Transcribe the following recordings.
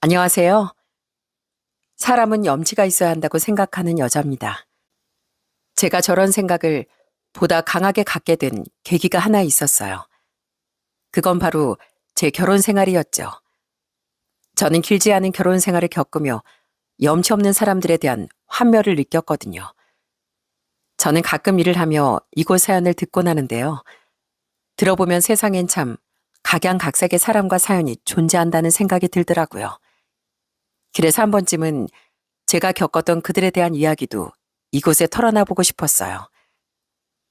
안녕하세요. 사람은 염치가 있어야 한다고 생각하는 여자입니다. 제가 저런 생각을 보다 강하게 갖게 된 계기가 하나 있었어요. 그건 바로 제 결혼 생활이었죠. 저는 길지 않은 결혼 생활을 겪으며 염치 없는 사람들에 대한 환멸을 느꼈거든요. 저는 가끔 일을 하며 이곳 사연을 듣곤 하는데요. 들어보면 세상엔 참 각양각색의 사람과 사연이 존재한다는 생각이 들더라고요. 그래서 한 번쯤은 제가 겪었던 그들에 대한 이야기도 이곳에 털어놔보고 싶었어요.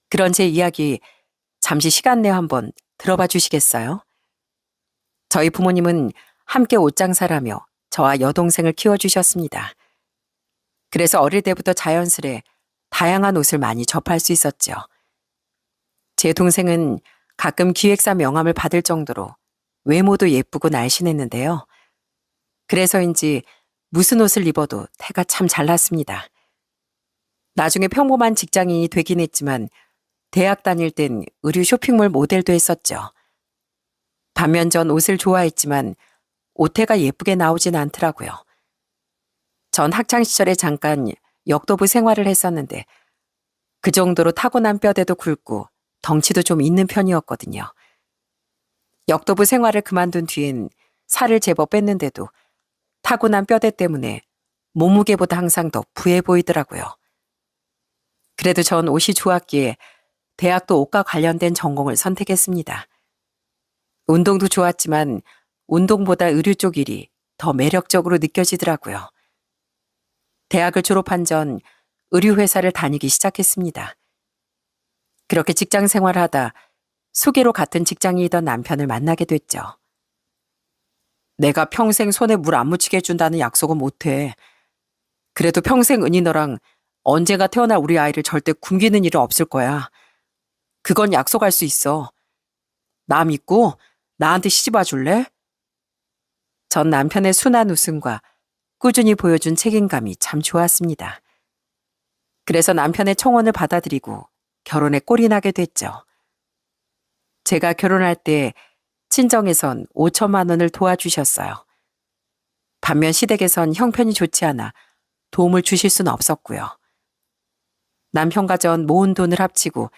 그런 제 이야기 잠시 시간 내어 한번 들어봐 주시겠어요? 저희 부모님은 함께 옷장사를 하며 저와 여동생을 키워주셨습니다. 그래서 어릴 때부터 자연스레 다양한 옷을 많이 접할 수 있었죠. 제 동생은 가끔 기획사 명함을 받을 정도로 외모도 예쁘고 날씬했는데요. 그래서인지 무슨 옷을 입어도 태가 참 잘 났습니다. 나중에 평범한 직장인이 되긴 했지만 대학 다닐 땐 의류 쇼핑몰 모델도 했었죠. 반면 전 옷을 좋아했지만 옷태가 예쁘게 나오진 않더라고요. 전 학창시절에 잠깐 역도부 생활을 했었는데 그 정도로 타고난 뼈대도 굵고 덩치도 좀 있는 편이었거든요. 역도부 생활을 그만둔 뒤엔 살을 제법 뺐는데도 타고난 뼈대 때문에 몸무게보다 항상 더 부해 보이더라고요. 그래도 전 옷이 좋았기에 대학도 옷과 관련된 전공을 선택했습니다. 운동도 좋았지만 운동보다 의류 쪽 일이 더 매력적으로 느껴지더라고요. 대학을 졸업한 전 의류회사를 다니기 시작했습니다. 그렇게 직장 생활하다 수기로 같은 직장이던 남편을 만나게 됐죠. 내가 평생 손에 물 안 묻히게 해준다는 약속은 못해. 그래도 평생 은희 너랑 언젠가 태어날 우리 아이를 절대 굶기는 일은 없을 거야. 그건 약속할 수 있어. 나 믿고 나한테 시집 와줄래? 전 남편의 순한 웃음과 꾸준히 보여준 책임감이 참 좋았습니다. 그래서 남편의 청혼을 받아들이고 결혼에 꼴이 나게 됐죠. 제가 결혼할 때 친정에선 5천만 원을 도와주셨어요. 반면 시댁에선 형편이 좋지 않아 도움을 주실 수는 없었고요. 남편과 전 모은 돈을 합치고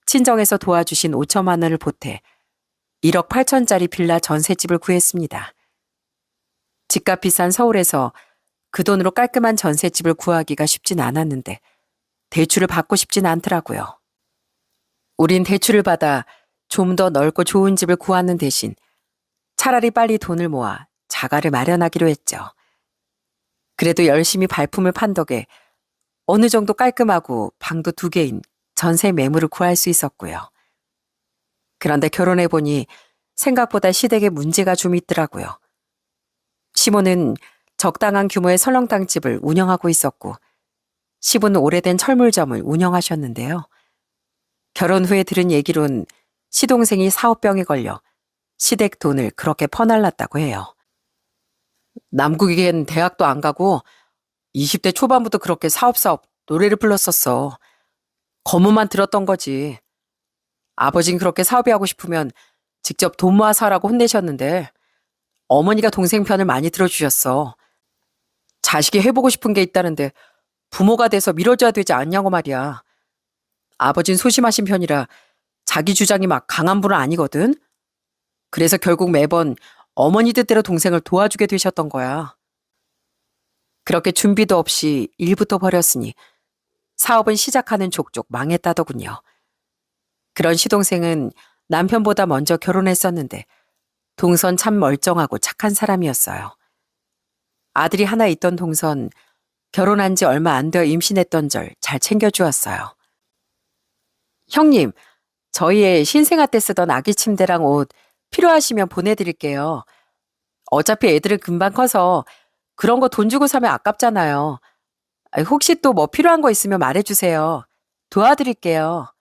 친정에서 도와주신 5천만 원을 보태 1억 8천짜리 빌라 전셋집을 구했습니다. 집값 비싼 서울에서 그 돈으로 깔끔한 전셋집을 구하기가 쉽진 않았는데 대출을 받고 싶진 않더라고요. 우린 대출을 받아 좀 더 넓고 좋은 집을 구하는 대신 차라리 빨리 돈을 모아 자가를 마련하기로 했죠. 그래도 열심히 발품을 판 덕에 어느 정도 깔끔하고 방도 2개인 전세 매물을 구할 수 있었고요. 그런데 결혼해보니 생각보다 시댁에 문제가 좀 있더라고요. 시모는 적당한 규모의 설렁탕집을 운영하고 있었고 시부는 오래된 철물점을 운영하셨는데요. 결혼 후에 들은 얘기론 시동생이 사업병에 걸려 시댁 돈을 그렇게 퍼날랐다고 해요. 남국이겐 대학도 안 가고 20대 초반부터 그렇게 사업 노래를 불렀었어. 거문만 들었던 거지. 아버진 그렇게 사업이 하고 싶으면 직접 돈 모아서 하라고 혼내셨는데 어머니가 동생 편을 많이 들어주셨어. 자식이 해보고 싶은 게 있다는데 부모가 돼서 밀어줘야 되지 않냐고 말이야. 아버진 소심하신 편이라 자기 주장이 막 강한 분은 아니거든. 그래서 결국 매번 어머니 뜻대로 동생을 도와주게 되셨던 거야. 그렇게 준비도 없이 일부터 벌였으니 사업은 시작하는 족족 망했다더군요. 그런 시동생은 남편보다 먼저 결혼했었는데 동선 참 멀쩡하고 착한 사람이었어요. 아들이 하나 있던 동선 결혼한 지 얼마 안 되어 임신했던 절 잘 챙겨주었어요. 형님, 저희의 신생아 때 쓰던 아기 침대랑 옷 필요하시면 보내드릴게요. 어차피 애들은 금방 커서 그런 거 돈 주고 사면 아깝잖아요. 혹시 또 뭐 필요한 거 있으면 말해주세요. 도와드릴게요.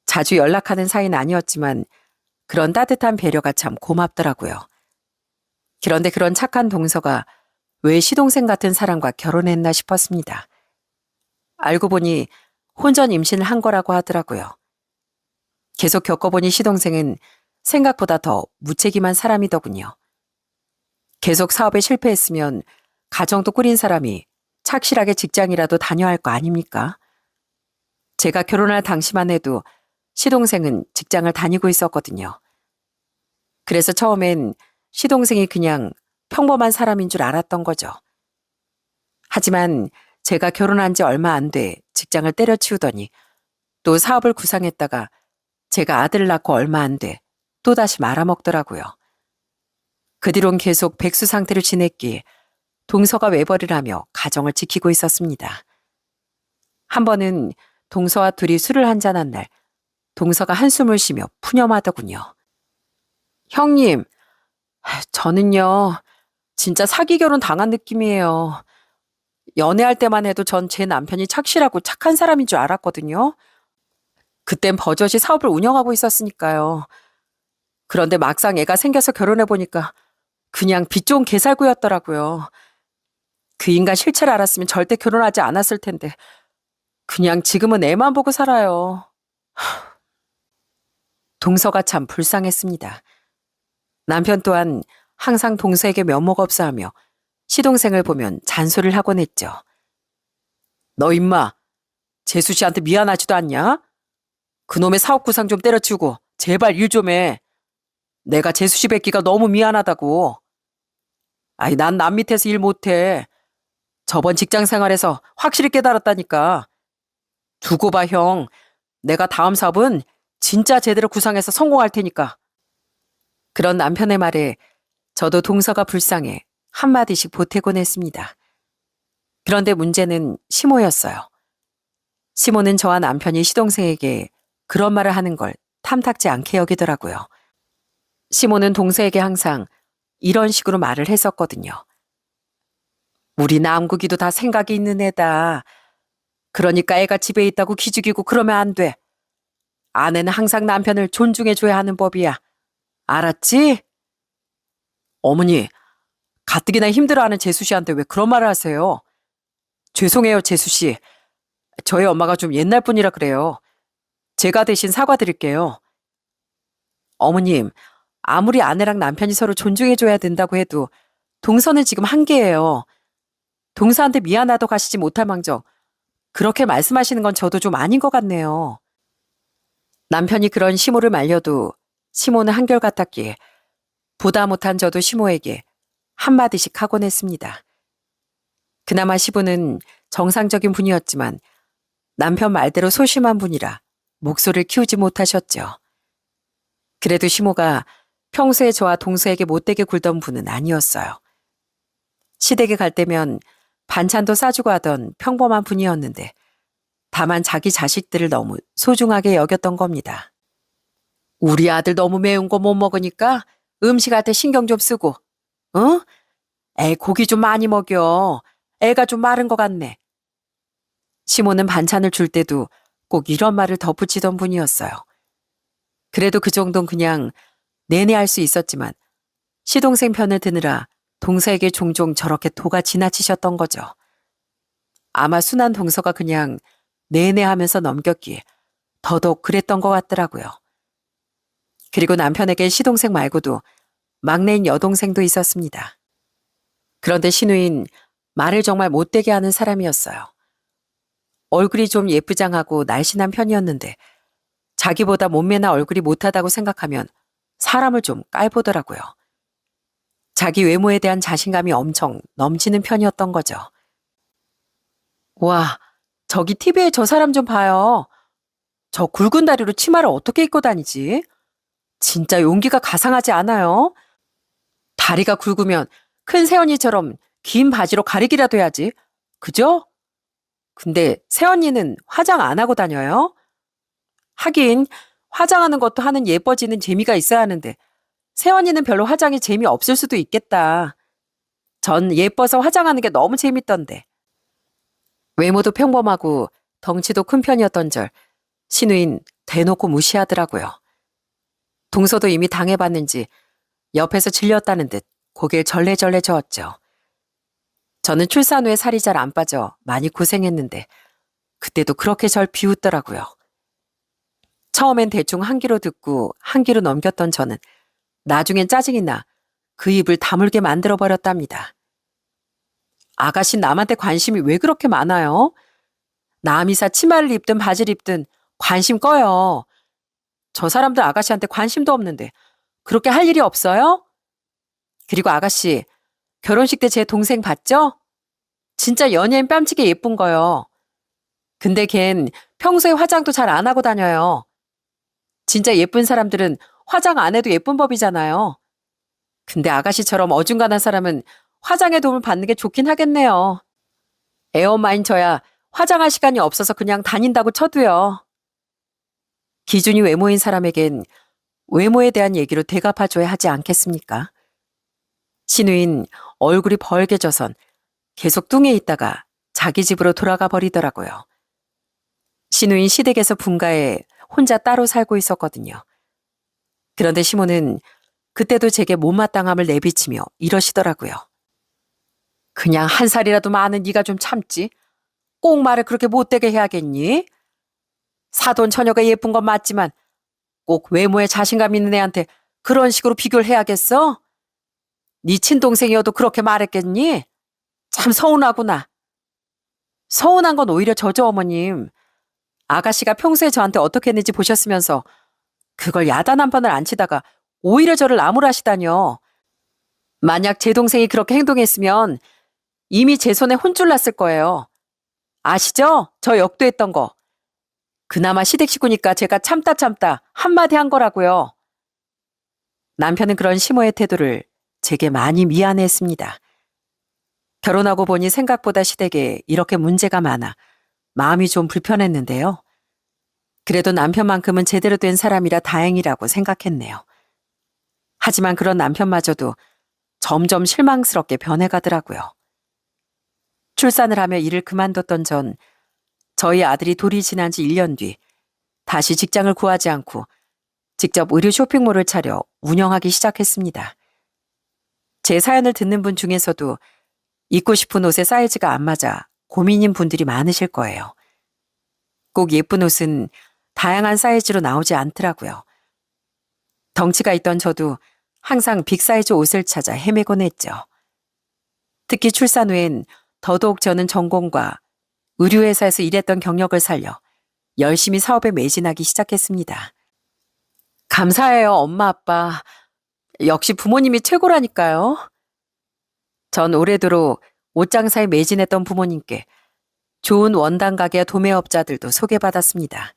자주 연락하는 사이는 아니었지만 그런 따뜻한 배려가 참 고맙더라고요. 그런데 그런 착한 동서가 왜 시동생 같은 사람과 결혼했나 싶었습니다. 알고 보니 혼전 임신을 한 거라고 하더라고요. 계속 겪어보니 시동생은 생각보다 더 무책임한 사람이더군요. 계속 사업에 실패했으면 가정도 꾸린 사람이 착실하게 직장이라도 다녀야 할 거 아닙니까? 제가 결혼할 당시만 해도 시동생은 직장을 다니고 있었거든요. 그래서 처음엔 시동생이 그냥 평범한 사람인 줄 알았던 거죠. 하지만 제가 결혼한 지 얼마 안 돼 직장을 때려치우더니 또 사업을 구상했다가 제가 아들을 낳고 얼마 안 돼 또다시 말아먹더라고요. 그 뒤론 계속 백수 상태로 지냈기에 동서가 외벌이라며 가정을 지키고 있었습니다. 한 번은 동서와 둘이 술을 한잔한 날 동서가 한숨을 쉬며 푸념하더군요. 형님, 저는요, 진짜 사기 결혼 당한 느낌이에요. 연애할 때만 해도 전 제 남편이 착실하고 착한 사람인 줄 알았거든요. 그땐 버젓이 사업을 운영하고 있었으니까요. 그런데 막상 애가 생겨서 결혼해보니까 그냥 빚 좋은 개살구였더라고요. 그 인간 실체를 알았으면 절대 결혼하지 않았을 텐데 그냥 지금은 애만 보고 살아요. 동서가 참 불쌍했습니다. 남편 또한 항상 동서에게 면모가 없어하며 시동생을 보면 잔소리를 하곤 했죠. 너 임마, 재수 씨한테 미안하지도 않냐? 그놈의 사업 구상 좀 때려치우고 제발 일 좀 해. 내가 재수 씨 뵙기가 너무 미안하다고. 아이, 난 남 밑에서 일 못해. 저번 직장 생활에서 확실히 깨달았다니까. 두고 봐, 형. 내가 다음 사업은 진짜 제대로 구상해서 성공할 테니까. 그런 남편의 말에 저도 동서가 불쌍해 한마디씩 보태곤 했습니다. 그런데 문제는 시모였어요. 시모는 저와 남편이 시동생에게 그런 말을 하는 걸 탐탁지 않게 여기더라고요. 시모는 동서에게 항상 이런 식으로 말을 했었거든요. 우리 남국이도 다 생각이 있는 애다. 그러니까 애가 집에 있다고 기죽이고 그러면 안 돼. 아내는 항상 남편을 존중해줘야 하는 법이야. 알았지? 어머니, 가뜩이나 힘들어하는 재수 씨한테 왜 그런 말을 하세요? 죄송해요, 재수 씨. 저희 엄마가 좀 옛날 분이라 그래요. 제가 대신 사과드릴게요. 어머님, 아무리 아내랑 남편이 서로 존중해줘야 된다고 해도 동서는 지금 한계예요. 동서한테 미안하다고 하시지 못할 망정 그렇게 말씀하시는 건 저도 좀 아닌 것 같네요. 남편이 그런 시모를 말려도 시모는 한결같았기에 보다 못한 저도 시모에게 한마디씩 하곤 했습니다. 그나마 시부는 정상적인 분이었지만 남편 말대로 소심한 분이라 목소리를 키우지 못하셨죠. 그래도 시모가 평소에 저와 동서에게 못되게 굴던 분은 아니었어요. 시댁에 갈 때면 반찬도 싸주고 하던 평범한 분이었는데 다만 자기 자식들을 너무 소중하게 여겼던 겁니다. 우리 아들 너무 매운 거 못 먹으니까 음식할 때 신경 좀 쓰고, 응? 애 고기 좀 많이 먹여. 애가 좀 마른 것 같네. 시모는 반찬을 줄 때도 꼭 이런 말을 덧붙이던 분이었어요. 그래도 그 정도는 그냥 내내 할 수 있었지만 시동생 편을 드느라 동서에게 종종 저렇게 도가 지나치셨던 거죠. 아마 순한 동서가 그냥 내내 하면서 넘겼기에 더더욱 그랬던 것 같더라고요. 그리고 남편에게 시동생 말고도 막내인 여동생도 있었습니다. 그런데 시누인 말을 정말 못되게 하는 사람이었어요. 얼굴이 좀 예쁘장하고 날씬한 편이었는데 자기보다 몸매나 얼굴이 못하다고 생각하면 사람을 좀 깔보더라고요. 자기 외모에 대한 자신감이 엄청 넘치는 편이었던 거죠. 와, 저기 TV에 저 사람 좀 봐요. 저 굵은 다리로 치마를 어떻게 입고 다니지? 진짜 용기가 가상하지 않아요? 다리가 굵으면 큰 새언니처럼 긴 바지로 가리기라도 해야지. 그죠? 근데 새언니는 화장 안 하고 다녀요? 하긴 화장하는 것도 하는 예뻐지는 재미가 있어야 하는데 새언니는 별로 화장이 재미없을 수도 있겠다. 전 예뻐서 화장하는 게 너무 재밌던데. 외모도 평범하고 덩치도 큰 편이었던 절 시누인 대놓고 무시하더라고요. 동서도 이미 당해봤는지 옆에서 질렸다는 듯 고개를 절레절레 저었죠. 저는 출산 후에 살이 잘 안 빠져 많이 고생했는데 그때도 그렇게 절 비웃더라고요. 처음엔 대충 한 귀로 듣고 한 귀로 넘겼던 저는 나중엔 짜증이 나 그 입을 다물게 만들어버렸답니다. 아가씨 남한테 관심이 왜 그렇게 많아요? 남이사 치마를 입든 바지를 입든 관심 꺼요. 저 사람들 아가씨한테 관심도 없는데 그렇게 할 일이 없어요? 그리고 아가씨, 결혼식 때 제 동생 봤죠? 진짜 연예인 뺨치게 예쁜 거요. 근데 걘 평소에 화장도 잘 안 하고 다녀요. 진짜 예쁜 사람들은 화장 안 해도 예쁜 법이잖아요. 근데 아가씨처럼 어중간한 사람은 화장의 도움을 받는 게 좋긴 하겠네요. 에어마인 저야 화장할 시간이 없어서 그냥 다닌다고 쳐도요. 기준이 외모인 사람에겐 외모에 대한 얘기로 대갚아줘야 하지 않겠습니까? 신우인 얼굴이 벌개져선 계속 뚱에 있다가 자기 집으로 돌아가 버리더라고요. 신우인 시댁에서 분가해 혼자 따로 살고 있었거든요. 그런데 시모는 그때도 제게 못마땅함을 내비치며 이러시더라고요. 그냥 한 살이라도 많은 네가 좀 참지. 꼭 말을 그렇게 못되게 해야겠니? 사돈 처녀가 예쁜 건 맞지만 꼭 외모에 자신감 있는 애한테 그런 식으로 비교를 해야겠어? 네 친동생이어도 그렇게 말했겠니? 참 서운하구나. 서운한 건 오히려 저죠, 어머님. 아가씨가 평소에 저한테 어떻게 했는지 보셨으면서 그걸 야단 한 번을 안 치다가 오히려 저를 나무라시다뇨. 만약 제 동생이 그렇게 행동했으면 이미 제 손에 혼쭐 났을 거예요. 아시죠? 저 역도했던 거. 그나마 시댁 식구니까 제가 참다 한마디 한 거라고요. 남편은 그런 시모의 태도를 제게 많이 미안해했습니다. 결혼하고 보니 생각보다 시댁에 이렇게 문제가 많아 마음이 좀 불편했는데요. 그래도 남편만큼은 제대로 된 사람이라 다행이라고 생각했네요. 하지만 그런 남편마저도 점점 실망스럽게 변해가더라고요. 출산을 하며 일을 그만뒀던 전 저희 아들이 돌이 지난 지 1년 뒤 다시 직장을 구하지 않고 직접 의류 쇼핑몰을 차려 운영하기 시작했습니다. 제 사연을 듣는 분 중에서도 입고 싶은 옷의 사이즈가 안 맞아 고민인 분들이 많으실 거예요. 꼭 예쁜 옷은 다양한 사이즈로 나오지 않더라고요. 덩치가 있던 저도 항상 빅사이즈 옷을 찾아 헤매곤 했죠. 특히 출산 후엔 더더욱 저는 전공과 의류회사에서 일했던 경력을 살려 열심히 사업에 매진하기 시작했습니다. 감사해요, 엄마, 아빠. 역시 부모님이 최고라니까요. 전 오래도록 옷장사에 매진했던 부모님께 좋은 원단 가게와 도매업자들도 소개받았습니다.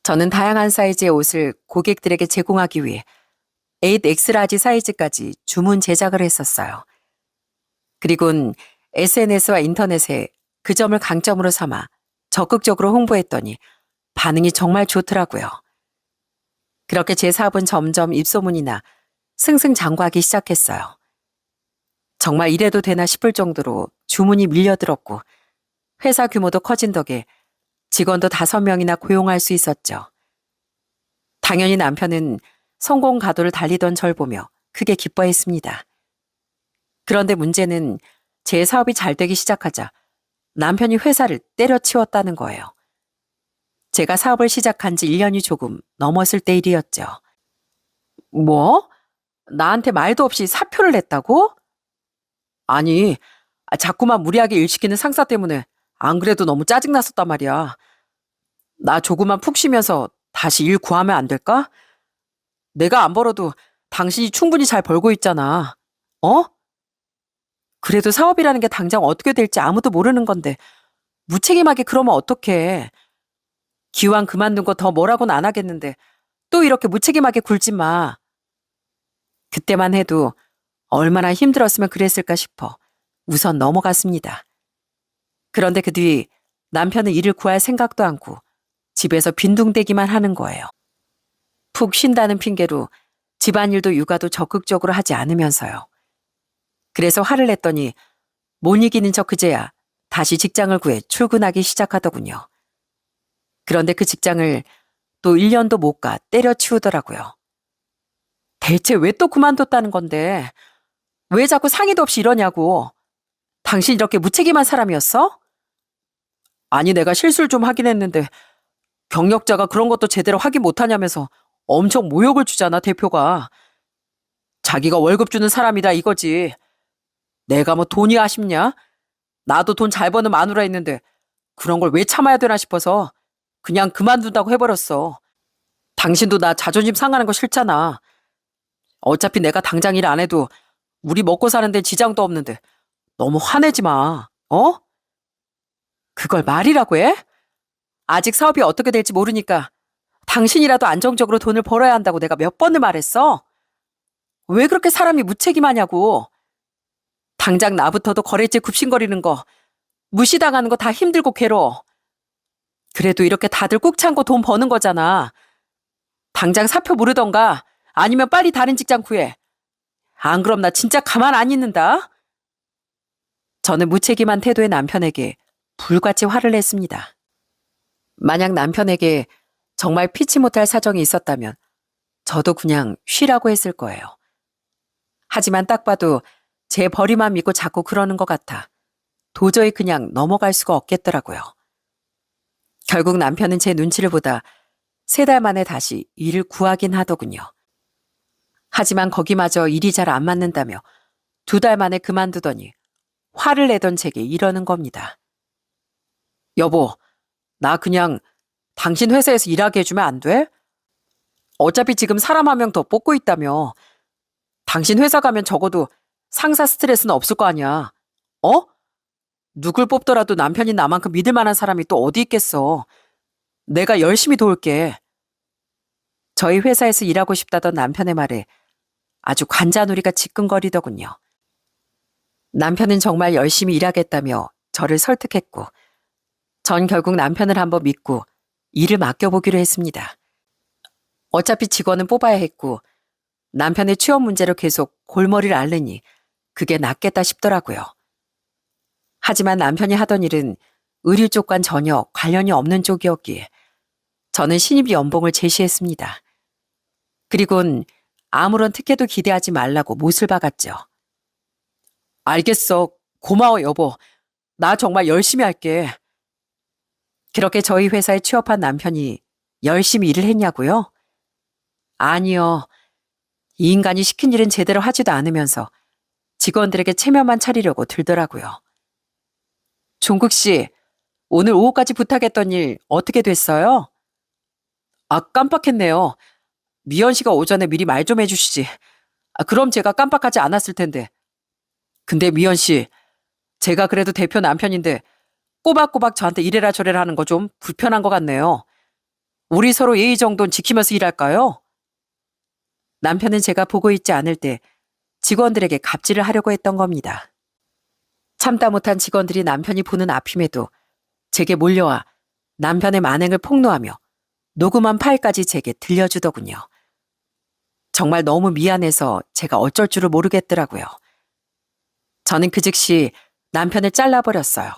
저는 다양한 사이즈의 옷을 고객들에게 제공하기 위해 8X 라지 사이즈까지 주문 제작을 했었어요. 그리곤 SNS와 인터넷에 그 점을 강점으로 삼아 적극적으로 홍보했더니 반응이 정말 좋더라고요. 그렇게 제 사업은 점점 입소문이나 승승장구하기 시작했어요. 정말 이래도 되나 싶을 정도로 주문이 밀려들었고 회사 규모도 커진 덕에 직원도 5명이나 고용할 수 있었죠. 당연히 남편은 성공 가도를 달리던 절 보며 크게 기뻐했습니다. 그런데 문제는 제 사업이 잘 되기 시작하자 남편이 회사를 때려치웠다는 거예요. 제가 사업을 시작한 지 1년이 조금 넘었을 때 일이었죠. 뭐? 나한테 말도 없이 사표를 냈다고? 아니, 자꾸만 무리하게 일 시키는 상사 때문에 안 그래도 너무 짜증났었단 말이야. 나 조금만 푹 쉬면서 다시 일 구하면 안 될까? 내가 안 벌어도 당신이 충분히 잘 벌고 있잖아. 어? 그래도 사업이라는 게 당장 어떻게 될지 아무도 모르는 건데 무책임하게 그러면 어떡해. 기왕 그만둔 거 더 뭐라고는 안 하겠는데 또 이렇게 무책임하게 굴지 마. 그때만 해도 얼마나 힘들었으면 그랬을까 싶어 우선 넘어갔습니다. 그런데 그 뒤 남편은 일을 구할 생각도 않고 집에서 빈둥대기만 하는 거예요. 푹 쉰다는 핑계로 집안일도 육아도 적극적으로 하지 않으면서요. 그래서 화를 냈더니 못 이기는 척 그제야 다시 직장을 구해 출근하기 시작하더군요. 그런데 그 직장을 또 1년도 못 가 때려치우더라고요. 대체 왜 또 그만뒀다는 건데? 왜 자꾸 상의도 없이 이러냐고. 당신 이렇게 무책임한 사람이었어? 아니 내가 실수를 좀 하긴 했는데 경력자가 그런 것도 제대로 확인 못하냐면서 엄청 모욕을 주잖아 대표가. 자기가 월급 주는 사람이다 이거지. 내가 뭐 돈이 아쉽냐? 나도 돈 잘 버는 마누라 있는데 그런 걸 왜 참아야 되나 싶어서 그냥 그만둔다고 해버렸어. 당신도 나 자존심 상하는 거 싫잖아. 어차피 내가 당장 일 안 해도 우리 먹고 사는데 지장도 없는데 너무 화내지 마. 어? 그걸 말이라고 해? 아직 사업이 어떻게 될지 모르니까 당신이라도 안정적으로 돈을 벌어야 한다고 내가 몇 번을 말했어? 왜 그렇게 사람이 무책임하냐고. 당장 나부터도 거래처 굽신거리는 거, 무시당하는 거 다 힘들고 괴로워. 그래도 이렇게 다들 꾹 참고 돈 버는 거잖아. 당장 사표 모르던가 아니면 빨리 다른 직장 구해. 안 그럼 나 진짜 가만 안 있는다. 저는 무책임한 태도의 남편에게 불같이 화를 냈습니다. 만약 남편에게 정말 피치 못할 사정이 있었다면 저도 그냥 쉬라고 했을 거예요. 하지만 딱 봐도 제 벌이만 믿고 자꾸 그러는 것 같아 도저히 그냥 넘어갈 수가 없겠더라고요. 결국 남편은 제 눈치를 보다 3달 만에 다시 일을 구하긴 하더군요. 하지만 거기마저 일이 잘 안 맞는다며 2달 만에 그만두더니 화를 내던 제게 이러는 겁니다. 여보, 나 그냥 당신 회사에서 일하게 해주면 안 돼? 어차피 지금 사람 1명 더 뽑고 있다며. 당신 회사 가면 적어도 상사 스트레스는 없을 거 아니야. 어? 누굴 뽑더라도 남편인 나만큼 믿을 만한 사람이 또 어디 있겠어. 내가 열심히 도울게. 저희 회사에서 일하고 싶다던 남편의 말에 아주 관자놀이가 지끈거리더군요. 남편은 정말 열심히 일하겠다며 저를 설득했고 전 결국 남편을 한번 믿고 일을 맡겨보기로 했습니다. 어차피 직원은 뽑아야 했고 남편의 취업 문제로 계속 골머리를 앓으니 그게 낫겠다 싶더라고요. 하지만 남편이 하던 일은 의류 쪽과는 전혀 관련이 없는 쪽이었기에 저는 신입 연봉을 제시했습니다. 그리곤 아무런 특혜도 기대하지 말라고 못을 박았죠. 알겠어. 고마워 여보. 나 정말 열심히 할게. 그렇게 저희 회사에 취업한 남편이 열심히 일을 했냐고요? 아니요. 이 인간이 시킨 일은 제대로 하지도 않으면서 직원들에게 체면만 차리려고 들더라고요. 종국 씨, 오늘 오후까지 부탁했던 일 어떻게 됐어요? 아, 깜빡했네요. 미연 씨가 오전에 미리 말 좀 해주시지. 그럼 제가 깜빡하지 않았을 텐데. 근데 미연 씨, 제가 그래도 대표 남편인데 꼬박꼬박 저한테 이래라 저래라 하는 거 좀 불편한 것 같네요. 우리 서로 예의 정도는 지키면서 일할까요? 남편은 제가 보고 있지 않을 때 직원들에게 갑질을 하려고 했던 겁니다. 참다 못한 직원들이 남편이 보는 앞임에도 제게 몰려와 남편의 만행을 폭로하며 녹음한 파일까지 제게 들려주더군요. 정말 너무 미안해서 제가 어쩔 줄을 모르겠더라고요. 저는 그 즉시 남편을 잘라버렸어요.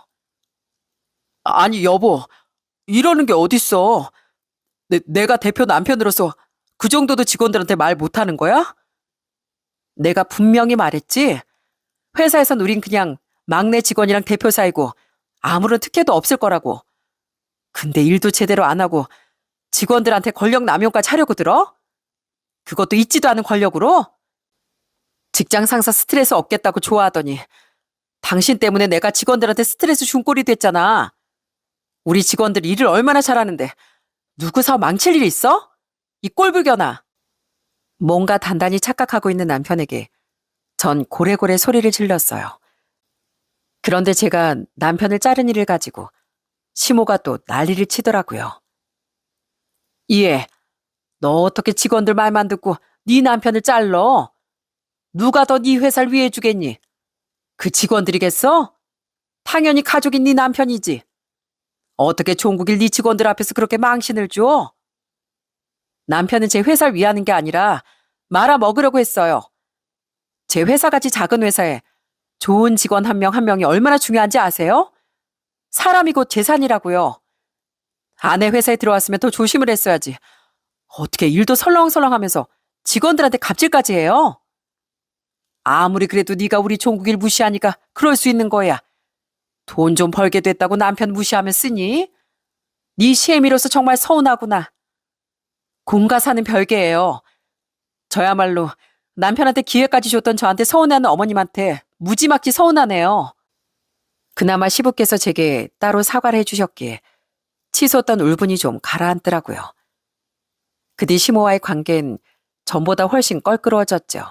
아니 여보, 이러는 게 어딨어. 내가 대표 남편으로서 그 정도도 직원들한테 말 못하는 거야? 내가 분명히 말했지. 회사에선 우린 그냥 막내 직원이랑 대표 사이고 아무런 특혜도 없을 거라고. 근데 일도 제대로 안 하고 직원들한테 권력 남용까지 하려고 들어? 그것도 있지도 않은 권력으로? 직장 상사 스트레스 없겠다고 좋아하더니 당신 때문에 내가 직원들한테 스트레스 준 꼴이 됐잖아. 우리 직원들 일을 얼마나 잘하는데 누구 사업 망칠 일 있어? 이 꼴불견아. 뭔가 단단히 착각하고 있는 남편에게 전 고래고래 소리를 질렀어요. 그런데 제가 남편을 자른 일을 가지고 시모가 또 난리를 치더라고요. 이해, 너 어떻게 직원들 말만 듣고 네 남편을 잘러? 누가 더 네 회사를 위해 주겠니? 그 직원들이겠어? 당연히 가족인 네 남편이지. 어떻게 종국일 네 직원들 앞에서 그렇게 망신을 줘? 남편은 제 회사를 위하는 게 아니라 말아먹으려고 했어요. 제 회사같이 작은 회사에 좋은 직원 한 명 한 명이 얼마나 중요한지 아세요? 사람이 곧 재산이라고요. 아내 회사에 들어왔으면 더 조심을 했어야지. 어떻게 일도 설렁설렁하면서 직원들한테 갑질까지 해요? 아무리 그래도 네가 우리 종국일 무시하니까 그럴 수 있는 거야. 돈 좀 벌게 됐다고 남편 무시하면 쓰니? 네 시애미로서 정말 서운하구나. 공가사는 별개예요. 저야말로 남편한테 기회까지 줬던 저한테 서운해하는 어머님한테 무지막지 서운하네요. 그나마 시부께서 제게 따로 사과를 해주셨기에 치솟던 울분이 좀 가라앉더라고요. 그 뒤 시모와의 관계는 전보다 훨씬 껄끄러워졌죠.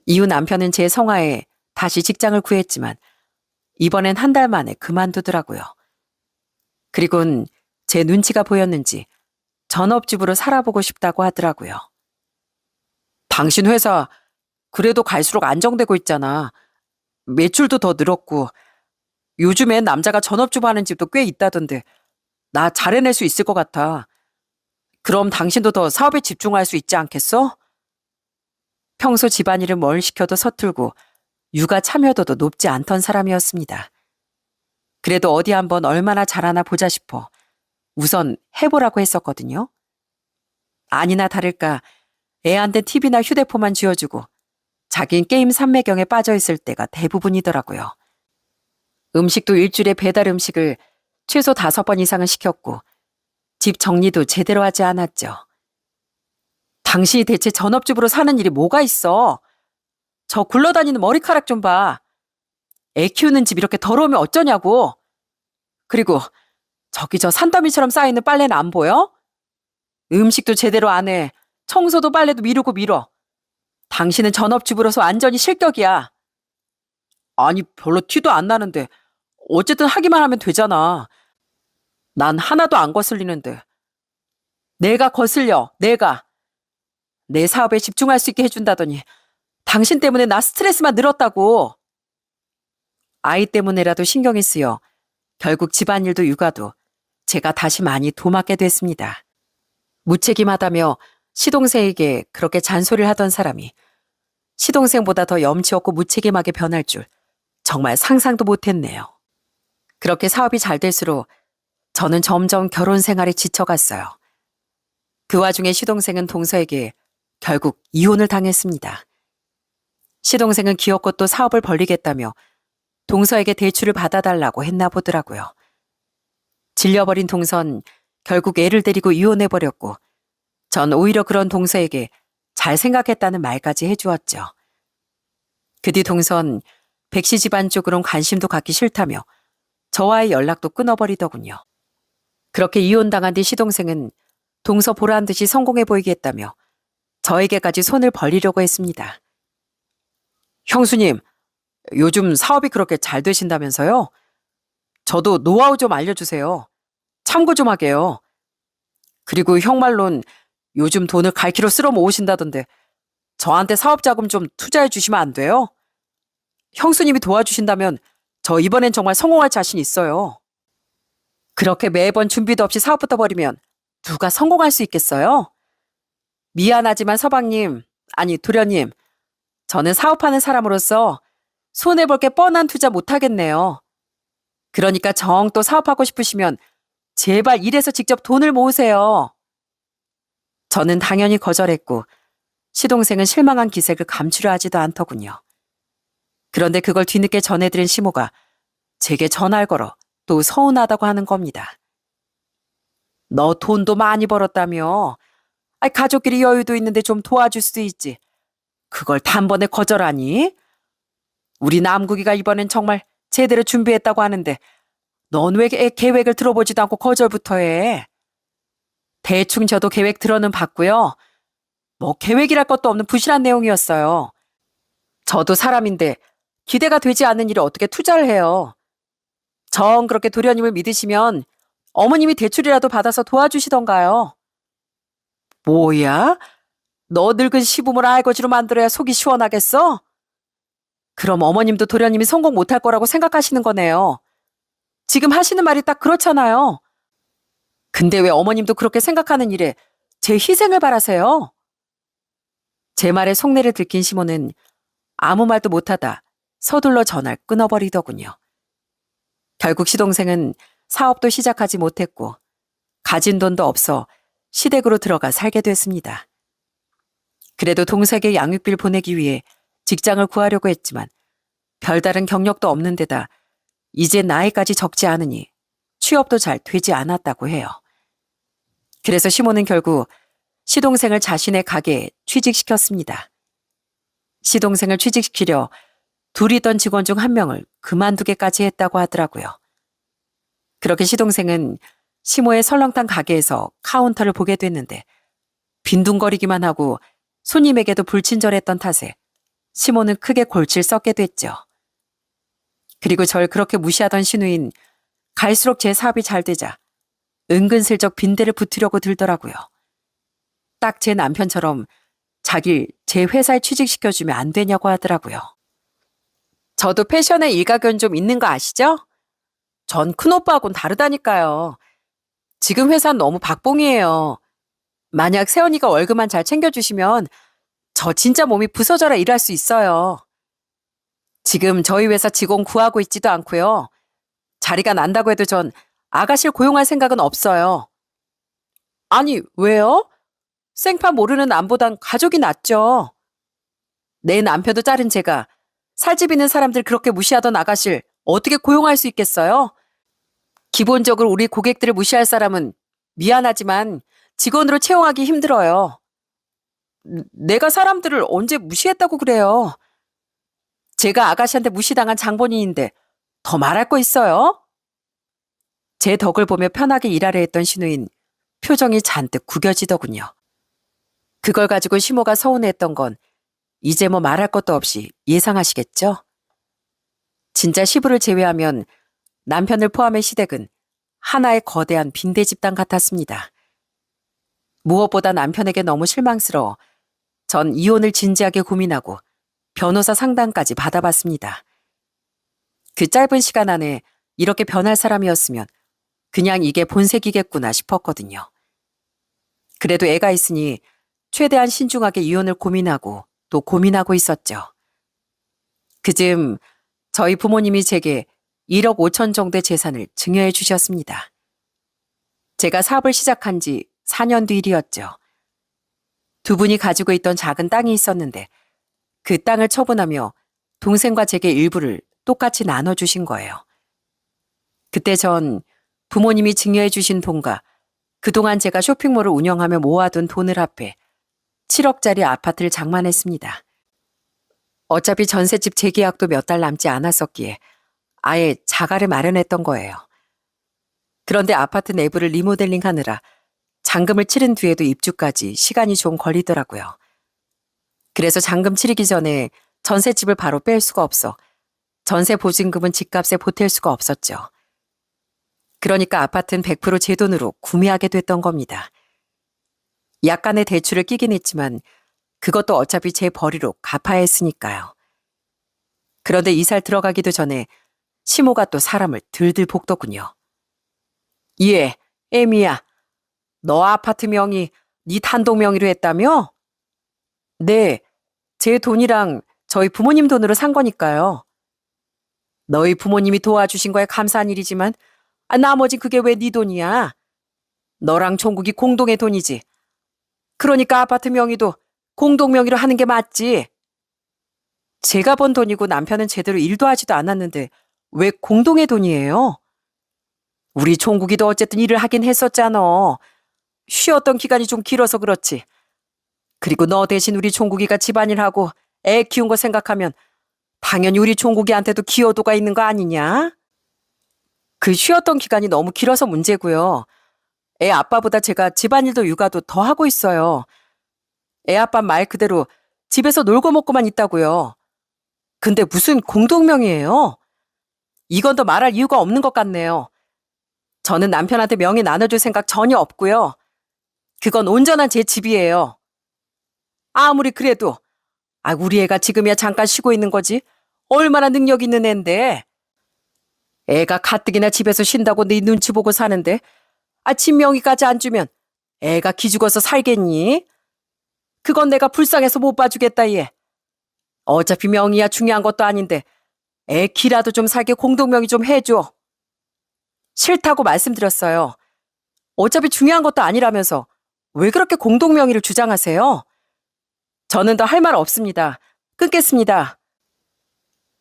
이후 남편은 제 성화에 다시 직장을 구했지만 이번엔 한 달 만에 그만두더라고요. 그리곤 제 눈치가 보였는지 전업주부로 살아보고 싶다고 하더라고요. 당신 회사 그래도 갈수록 안정되고 있잖아. 매출도 더 늘었고 요즘엔 남자가 전업주부 하는 집도 꽤 있다던데 나 잘 해낼 수 있을 것 같아. 그럼 당신도 더 사업에 집중할 수 있지 않겠어? 평소 집안일을 뭘 시켜도 서툴고 육아 참여도도 높지 않던 사람이었습니다. 그래도 어디 한번 얼마나 잘하나 보자 싶어 우선 해보라고 했었거든요. 아니나 다를까 애한테 TV나 휴대폰만 쥐어주고 자긴 게임 삼매경에 빠져있을 때가 대부분이더라고요. 음식도 일주일에 배달 음식을 최소 5번 이상은 시켰고 집 정리도 제대로 하지 않았죠. 당신이 대체 전업주부로 사는 일이 뭐가 있어? 저 굴러다니는 머리카락 좀 봐. 애 키우는 집 이렇게 더러우면 어쩌냐고. 그리고 저기 저 산더미처럼 쌓여있는 빨래는 안 보여? 음식도 제대로 안 해. 청소도 빨래도 미루고 미뤄. 당신은 전업주부로서 완전히 실격이야. 아니 별로 티도 안 나는데 어쨌든 하기만 하면 되잖아. 난 하나도 안 거슬리는데. 내가 거슬려, 내가. 내 사업에 집중할 수 있게 해준다더니 당신 때문에 나 스트레스만 늘었다고. 아이 때문에라도 신경이 쓰여 결국 집안일도 육아도 제가 다시 많이 도맡게 됐습니다. 무책임하다며 시동생에게 그렇게 잔소리를 하던 사람이 시동생보다 더 염치 없고 무책임하게 변할 줄 정말 상상도 못했네요. 그렇게 사업이 잘 될수록 저는 점점 결혼 생활에 지쳐갔어요. 그 와중에 시동생은 동서에게 결국 이혼을 당했습니다. 시동생은 기어코 또 사업을 벌리겠다며 동서에게 대출을 받아달라고 했나 보더라고요. 질려버린 동선 결국 애를 데리고 이혼해버렸고 전 오히려 그런 동서에게 잘 생각했다는 말까지 해주었죠. 그 뒤 동선 백씨 집안 쪽으론 관심도 갖기 싫다며 저와의 연락도 끊어버리더군요. 그렇게 이혼당한 뒤 시동생은 동서 보란 듯이 성공해 보이겠다며 저에게까지 손을 벌리려고 했습니다. 형수님, 요즘 사업이 그렇게 잘 되신다면서요? 저도 노하우 좀 알려주세요. 참고 좀 하게요. 그리고 형 말론 요즘 돈을 갈퀴로 쓸어 모으신다던데 저한테 사업 자금 좀 투자해 주시면 안 돼요? 형수님이 도와주신다면 저 이번엔 정말 성공할 자신 있어요. 그렇게 매번 준비도 없이 사업부터 벌이면 누가 성공할 수 있겠어요? 미안하지만 서방님, 아니 도련님, 저는 사업하는 사람으로서 손해볼 게 뻔한 투자 못하겠네요. 그러니까 정 또 사업하고 싶으시면 제발 일해서 직접 돈을 모으세요. 저는 당연히 거절했고 시동생은 실망한 기색을 감추려 하지도 않더군요. 그런데 그걸 뒤늦게 전해들은 시모가 제게 전화를 걸어 또 서운하다고 하는 겁니다. 너 돈도 많이 벌었다며. 가족끼리 여유도 있는데 좀 도와줄 수도 있지. 그걸 단번에 거절하니? 우리 남국이가 이번엔 정말 제대로 준비했다고 하는데 넌 왜 계획을 들어보지도 않고 거절부터 해? 대충 저도 계획 들어는 봤고요. 뭐 계획이랄 것도 없는 부실한 내용이었어요. 저도 사람인데 기대가 되지 않는 일에 어떻게 투자를 해요. 정 그렇게 도련님을 믿으시면 어머님이 대출이라도 받아서 도와주시던가요. 뭐야? 너 늙은 시부모를 알거지로 만들어야 속이 시원하겠어? 그럼 어머님도 도련님이 성공 못할 거라고 생각하시는 거네요. 지금 하시는 말이 딱 그렇잖아요. 근데 왜 어머님도 그렇게 생각하는 일에 제 희생을 바라세요? 제 말에 속내를 들킨 시모는 아무 말도 못하다 서둘러 전화를 끊어버리더군요. 결국 시동생은 사업도 시작하지 못했고 가진 돈도 없어 시댁으로 들어가 살게 됐습니다. 그래도 동생에게 양육비를 보내기 위해 직장을 구하려고 했지만 별다른 경력도 없는 데다 이제 나이까지 적지 않으니 취업도 잘 되지 않았다고 해요. 그래서 시모는 결국 시동생을 자신의 가게에 취직시켰습니다. 시동생을 취직시키려 둘이던 직원 중 한 명을 그만두게까지 했다고 하더라고요. 그렇게 시동생은 시모의 설렁탕 가게에서 카운터를 보게 됐는데 빈둥거리기만 하고 손님에게도 불친절했던 탓에 시모는 크게 골치를 썩게 됐죠. 그리고 절 그렇게 무시하던 신우인 갈수록 제 사업이 잘 되자 은근슬쩍 빈대를 붙으려고 들더라고요. 딱 제 남편처럼 자길 제 회사에 취직시켜주면 안 되냐고 하더라고요. 저도 패션에 일가견 좀 있는 거 아시죠? 전 큰오빠하고는 다르다니까요. 지금 회사는 너무 박봉이에요. 만약 세연이가 월급만 잘 챙겨주시면 저 진짜 몸이 부서져라 일할 수 있어요. 지금 저희 회사 직원 구하고 있지도 않고요. 자리가 난다고 해도 전 아가씨를 고용할 생각은 없어요. 아니, 왜요? 생판 모르는 남보단 가족이 낫죠. 내 남편도 자른 제가 살집 있는 사람들 그렇게 무시하던 아가씨를 어떻게 고용할 수 있겠어요? 기본적으로 우리 고객들을 무시할 사람은 미안하지만 직원으로 채용하기 힘들어요. 내가 사람들을 언제 무시했다고 그래요? 제가 아가씨한테 무시당한 장본인인데 더 말할 거 있어요? 제 덕을 보며 편하게 일하려 했던 신우인 표정이 잔뜩 구겨지더군요. 그걸 가지고 시모가 서운해했던 건 이제 뭐 말할 것도 없이 예상하시겠죠? 진짜 시부를 제외하면 남편을 포함해 시댁은 하나의 거대한 빈대 집단 같았습니다. 무엇보다 남편에게 너무 실망스러워 전 이혼을 진지하게 고민하고 변호사 상담까지 받아봤습니다. 그 짧은 시간 안에 이렇게 변할 사람이었으면 그냥 이게 본색이겠구나 싶었거든요. 그래도 애가 있으니 최대한 신중하게 이혼을 고민하고 또 고민하고 있었죠. 그즈음 저희 부모님이 제게 1억 5천 정도의 재산을 증여해 주셨습니다. 제가 사업을 시작한 지 4년 뒤 일이었죠. 두 분이 가지고 있던 작은 땅이 있었는데 그 땅을 처분하며 동생과 제게 일부를 똑같이 나눠주신 거예요. 그때 전 부모님이 증여해 주신 돈과 그동안 제가 쇼핑몰을 운영하며 모아둔 돈을 합해 7억짜리 아파트를 장만했습니다. 어차피 전셋집 재계약도 몇 달 남지 않았었기에 아예 자가를 마련했던 거예요. 그런데 아파트 내부를 리모델링하느라 잔금을 치른 뒤에도 입주까지 시간이 좀 걸리더라고요. 그래서 잔금 치르기 전에 전셋집을 바로 뺄 수가 없어 전세 보증금은 집값에 보탤 수가 없었죠. 그러니까 아파트는 100% 제 돈으로 구매하게 됐던 겁니다. 약간의 대출을 끼긴 했지만 그것도 어차피 제 벌이로 갚아야 했으니까요. 그런데 이사를 들어가기도 전에 시모가 또 사람을 들들 볶더군요. 예, 애미야. 너 아파트 명의 네 단독 명의로 했다며? 네, 제 돈이랑 저희 부모님 돈으로 산 거니까요. 너희 부모님이 도와주신 거에 감사한 일이지만 나머진 그게 왜 네 돈이야? 너랑 종국이 공동의 돈이지. 그러니까 아파트 명의도 공동 명의로 하는 게 맞지. 제가 번 돈이고 남편은 제대로 일도 하지도 않았는데 왜 공동의 돈이에요? 우리 종국이도 어쨌든 일을 하긴 했었잖아. 쉬었던 기간이 좀 길어서 그렇지. 그리고 너 대신 우리 종국이가 집안일하고 애 키운 거 생각하면 당연히 우리 종국이한테도 기여도가 있는 거 아니냐? 그 쉬었던 기간이 너무 길어서 문제고요. 애 아빠보다 제가 집안일도 육아도 더 하고 있어요. 애 아빠 말 그대로 집에서 놀고 먹고만 있다고요. 근데 무슨 공동명의예요? 이건 더 말할 이유가 없는 것 같네요. 저는 남편한테 명의 나눠줄 생각 전혀 없고요. 그건 온전한 제 집이에요. 아무리 그래도 우리 애가 지금이야 잠깐 쉬고 있는 거지. 얼마나 능력 있는 앤데. 애가 가뜩이나 집에서 쉰다고 네 눈치 보고 사는데 집 명의까지 안 주면 애가 기죽어서 살겠니? 그건 내가 불쌍해서 못 봐주겠다 얘. 어차피 명의야 중요한 것도 아닌데 애 기라도 좀 살게 공동명의 좀 해줘. 싫다고 말씀드렸어요. 어차피 중요한 것도 아니라면서 왜 그렇게 공동명의를 주장하세요? 저는 더 할 말 없습니다. 끊겠습니다.